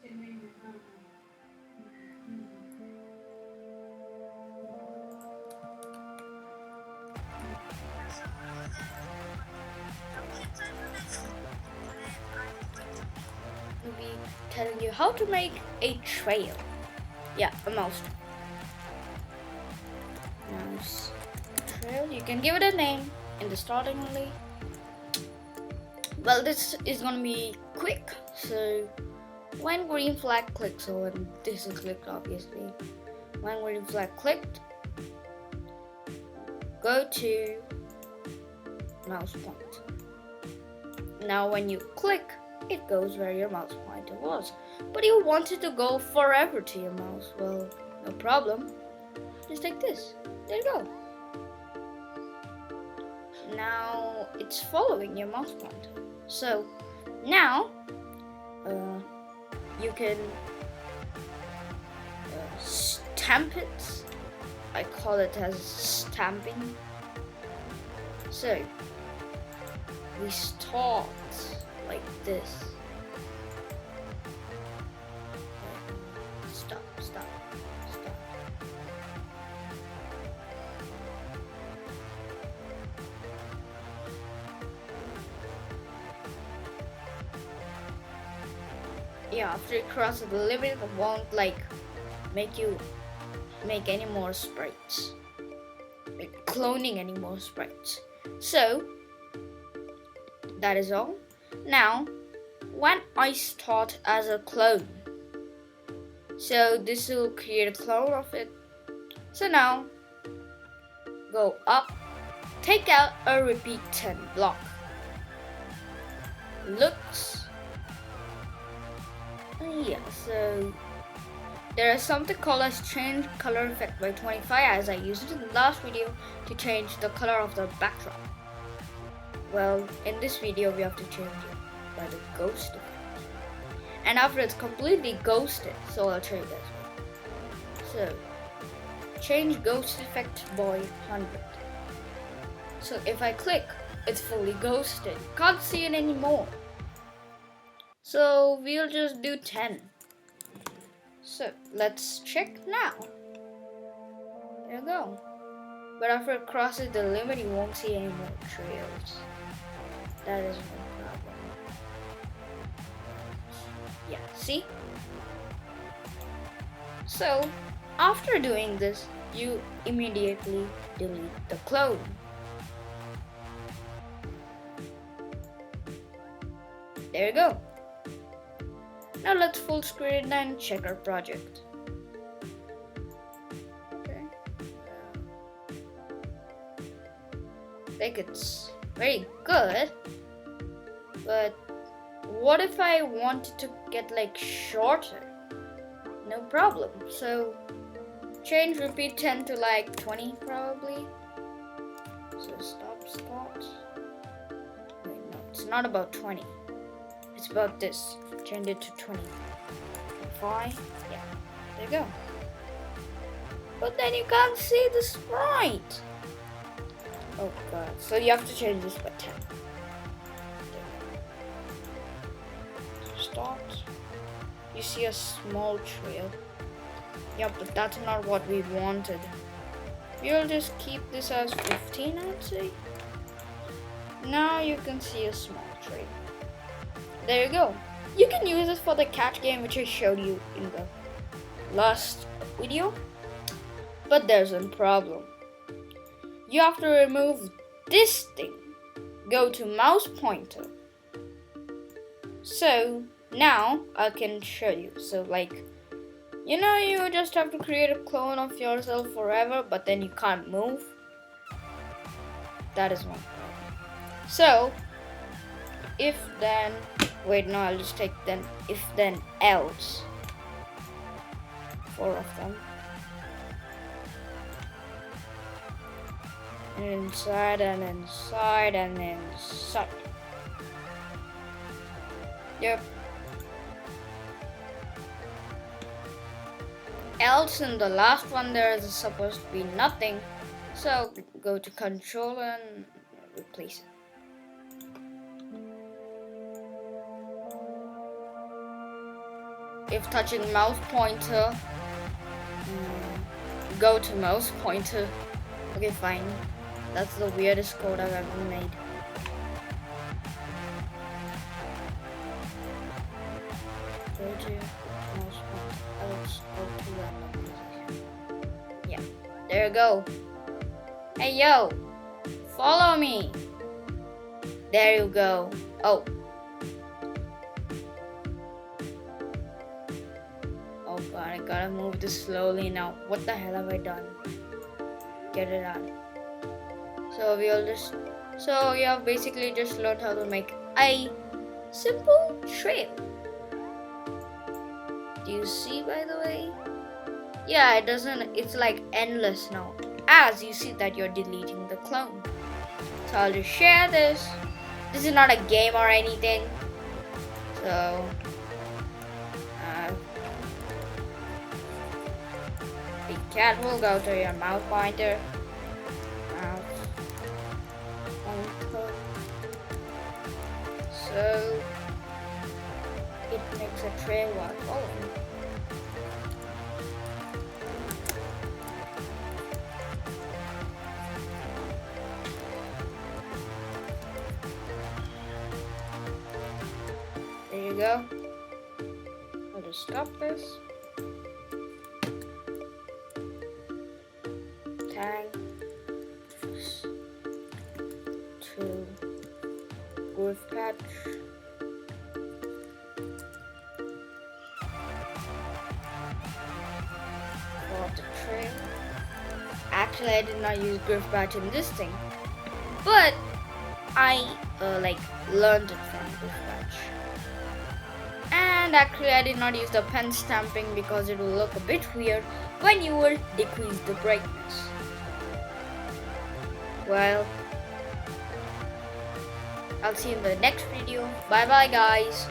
I'll be telling you how to make a trail. Yeah, a mouse trail. You can give it a name in the starting only. Well, this is gonna be quick. So when green flag clicks, so when this is clicked, obviously. When green flag clicked, go to mouse point. Now when you click, it goes where your mouse pointer was. But you wanted to go forever to your mouse. Well, no problem. Just take this. There you go. Now it's following your mouse pointer. So now you can stamp it. I call it as stamping. So we start like this. Stop. Yeah, after you cross the limit, it won't make you make any more sprites, like cloning any more sprites. So that is all. Now when I start as a clone, so this will create a clone of it. So now go up, take out a repeat 10 block. Looks, yeah, so there is something called as change color effect by 25, as I used it in the last video to change the color of the backdrop. Well, in this video we have to change it by the ghost effect. And after it's completely ghosted, so I'll show you guys. So change ghost effect by 100. So if I click, it's fully ghosted. Can't see it anymore. So we'll just do 10. So let's check now. There you go. But after it crosses the limit, you won't see any more trails. That is no problem. Yeah, see? So after doing this, you immediately delete the clone. There you go. Now let's full screen it and check our project. Okay. I think it's very good, but what if I wanted to get shorter? No problem. So change repeat 10 to 20 probably. So start. Wait, no, it's not about 20. It's about this. Change it to 20. 25. Yeah, there you go. But then you can't see the sprite. Oh god. So you have to change this by 10. Start. You see a small trail. Yeah, but that's not what we wanted. We'll just keep this as 15, I'd say. Now you can see a small trail. There you go. You can use this for the catch game, which I showed you in the last video. But there's a problem. You have to remove this thing. Go to mouse pointer. So now I can show you. So you just have to create a clone of yourself forever, but then you can't move. That is one problem. So if then, wait, no, I'll just take then if then else. 4 of them. And inside and inside and inside. Yep. Else in the last one there is supposed to be nothing. So go to control and replace it. if touching mouse pointer, go to mouse pointer. Okay, fine. That's the weirdest code I've ever made. Go to mouse pointer. Let's go to random. Yeah, there you go. Hey yo, follow me. There you go. Oh. Oh god, I gotta move this slowly now. What the hell have I done? Get it out. So you have basically just learned how to make a simple trail. Do you see, by the way? Yeah, it's like endless now. As you see that you're deleting the clone. So I'll just share this. This is not a game or anything. So the cat will go to your mouse pointer. So it makes a trail while following. There you go. I'll just stop this. Tag to groove patch. For the trail. Actually, I did not use groove patch in this thing, but I learned it from groove patch. And actually, I did not use the pen stamping because it will look a bit weird when you will decrease the brightness. Well, I'll see you in the next video. Bye bye guys.